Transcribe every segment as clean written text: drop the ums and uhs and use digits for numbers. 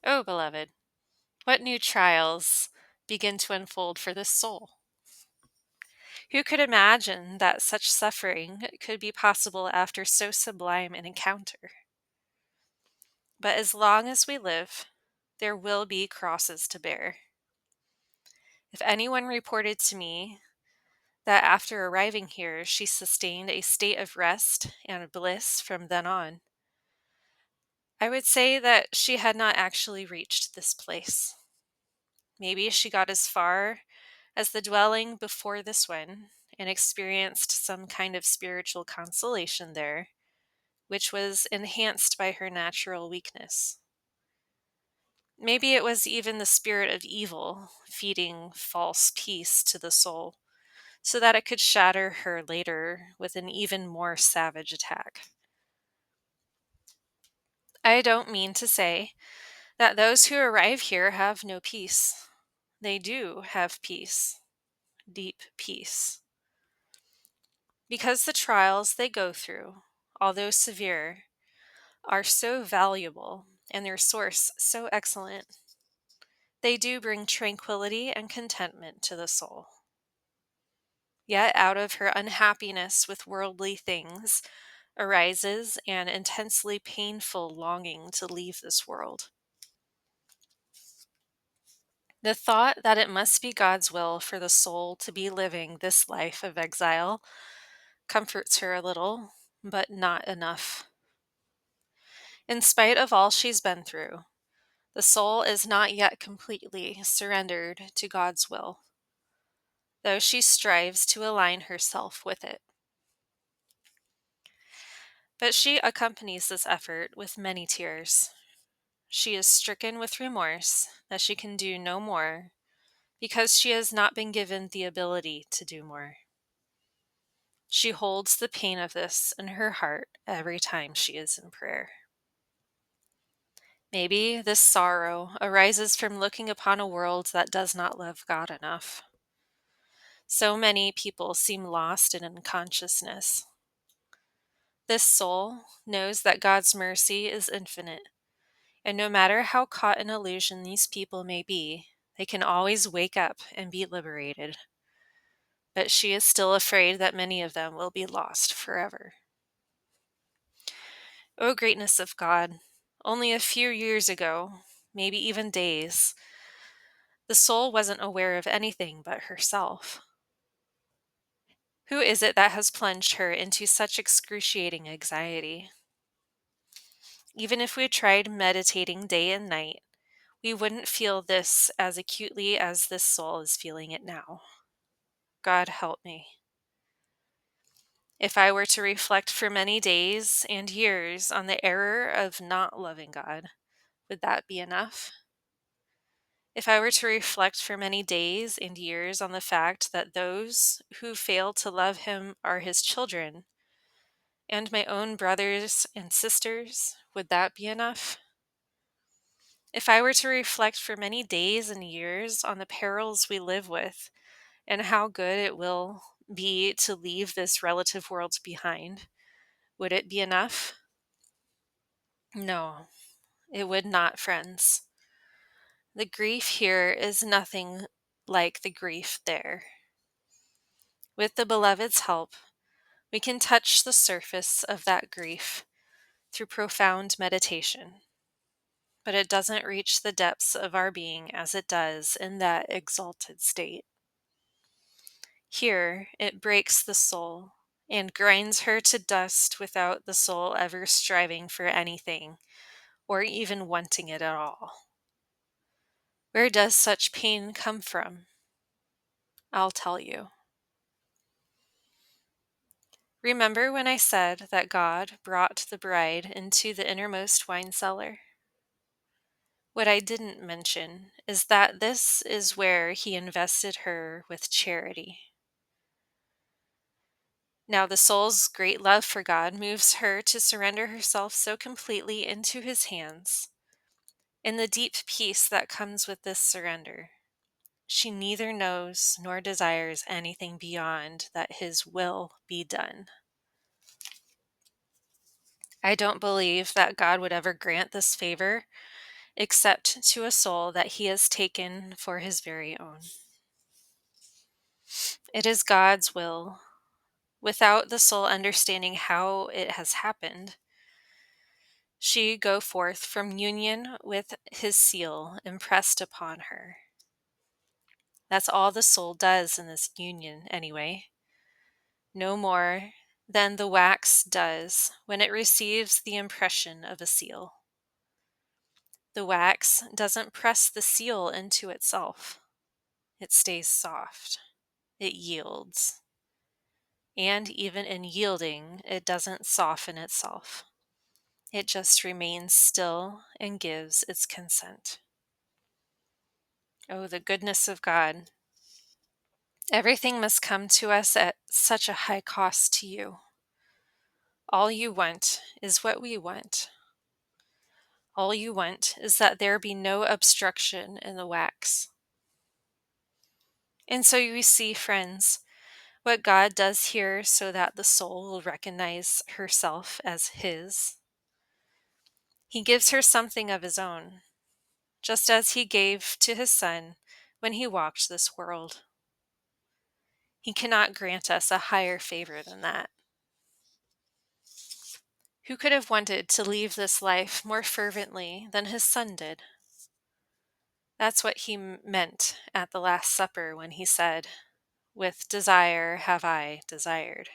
Oh, beloved, what new trials begin to unfold for this soul? Who could imagine that such suffering could be possible after so sublime an encounter? But as long as we live, there will be crosses to bear. If anyone reported to me that after arriving here she sustained a state of rest and bliss from then on, I would say that she had not actually reached this place. Maybe she got as far as the dwelling before this one and experienced some kind of spiritual consolation there, which was enhanced by her natural weakness. Maybe it was even the spirit of evil feeding false peace to the soul, so that it could shatter her later with an even more savage attack. I don't mean to say that those who arrive here have no peace. They do have peace, deep peace. Because the trials they go through, although severe, are so valuable and their source so excellent, they do bring tranquility and contentment to the soul. Yet out of her unhappiness with worldly things arises an intensely painful longing to leave this world. The thought that it must be God's will for the soul to be living this life of exile comforts her a little, but not enough. In spite of all she's been through, the soul is not yet completely surrendered to God's will, though she strives to align herself with it. But she accompanies this effort with many tears. She is stricken with remorse that she can do no more because she has not been given the ability to do more. She holds the pain of this in her heart every time she is in prayer. Maybe this sorrow arises from looking upon a world that does not love God enough. So many people seem lost in unconsciousness. This soul knows that God's mercy is infinite, and no matter how caught in illusion these people may be, they can always wake up and be liberated. But she is still afraid that many of them will be lost forever. O greatness of God, only a few years ago, maybe even days, the soul wasn't aware of anything but herself. Who is it that has plunged her into such excruciating anxiety? Even if we tried meditating day and night, we wouldn't feel this as acutely as this soul is feeling it now. God help me. If I were to reflect for many days and years on the error of not loving God, would that be enough? If I were to reflect for many days and years on the fact that those who fail to love Him are His children, and my own brothers and sisters, would that be enough? If I were to reflect for many days and years on the perils we live with, and how good it will be to leave this relative world behind, would it be enough? No, it would not, friends. The grief here is nothing like the grief there. With the beloved's help, we can touch the surface of that grief through profound meditation, but it doesn't reach the depths of our being as it does in that exalted state. Here, it breaks the soul and grinds her to dust without the soul ever striving for anything or even wanting it at all. Where does such pain come from? I'll tell you. Remember when I said that God brought the bride into the innermost wine cellar? What I didn't mention is that this is where He invested her with charity. Now, the soul's great love for God moves her to surrender herself so completely into His hands. In the deep peace that comes with this surrender, she neither knows nor desires anything beyond that His will be done. I don't believe that God would ever grant this favor except to a soul that he has taken for his very own. It is God's will, without the soul understanding how it has happened, she go forth from union with his seal impressed upon her. That's all the soul does in this union, anyway. No more than the wax does when it receives the impression of a seal. The wax doesn't press the seal into itself. It stays soft. It yields. And even in yielding, it doesn't soften itself. It just remains still and gives its consent. Oh, the goodness of God. Everything must come to us at such a high cost to you. All you want is what we want. All you want is that there be no obstruction in the wax. And so you see, friends, what God does here so that the soul will recognize herself as His. He gives her something of His own, just as He gave to His Son when He walked this world. He cannot grant us a higher favor than that. Who could have wanted to leave this life more fervently than His Son did? That's what He meant at the Last Supper when He said, "With desire have I desired."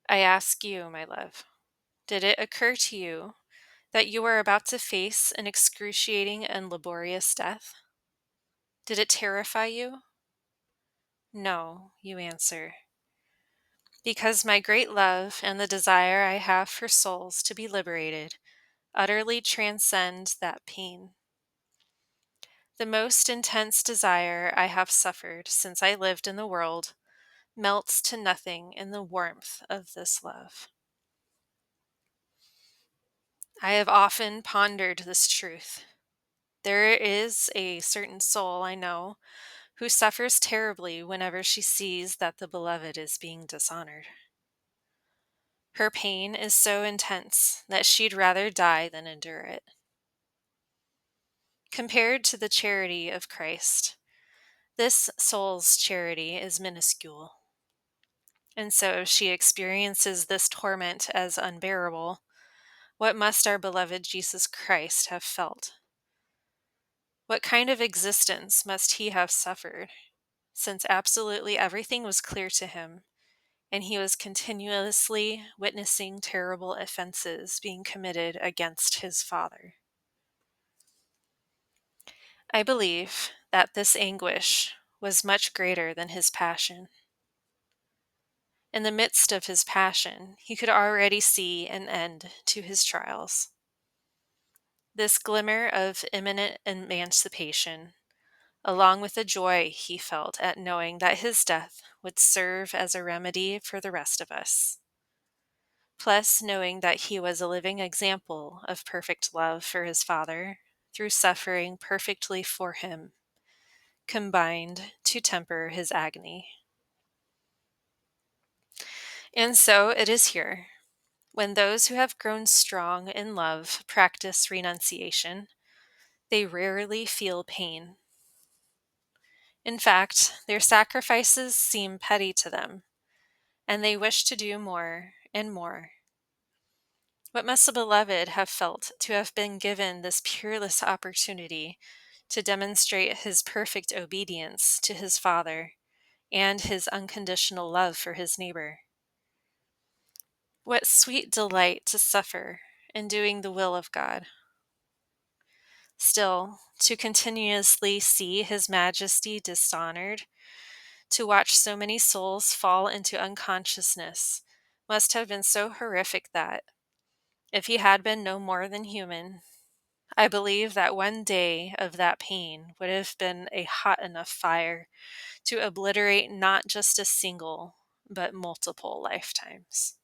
I ask you, my love, did it occur to you that you are about to face an excruciating and laborious death? Did it terrify you? No, you answer. Because my great love and the desire I have for souls to be liberated utterly transcend that pain. The most intense desire I have suffered since I lived in the world melts to nothing in the warmth of this love. I have often pondered this truth. There is a certain soul I know who suffers terribly whenever she sees that the beloved is being dishonored. Her pain is so intense that she'd rather die than endure it. Compared to the charity of Christ, this soul's charity is minuscule. And so if she experiences this torment as unbearable, what must our beloved Jesus Christ have felt? What kind of existence must he have suffered, since absolutely everything was clear to him, and he was continuously witnessing terrible offenses being committed against his Father? I believe that this anguish was much greater than his passion. In the midst of his passion, he could already see an end to his trials. This glimmer of imminent emancipation, along with the joy he felt at knowing that his death would serve as a remedy for the rest of us, plus knowing that he was a living example of perfect love for his Father through suffering perfectly for him, combined to temper his agony. And so it is here. When those who have grown strong in love practice renunciation, they rarely feel pain. In fact, their sacrifices seem petty to them, and they wish to do more and more. What must the beloved have felt to have been given this peerless opportunity to demonstrate his perfect obedience to his Father and his unconditional love for his neighbor? What sweet delight to suffer in doing the will of God. Still, to continuously see His Majesty dishonored, to watch so many souls fall into unconsciousness, must have been so horrific that, if He had been no more than human, I believe that one day of that pain would have been a hot enough fire to obliterate not just a single, but multiple lifetimes.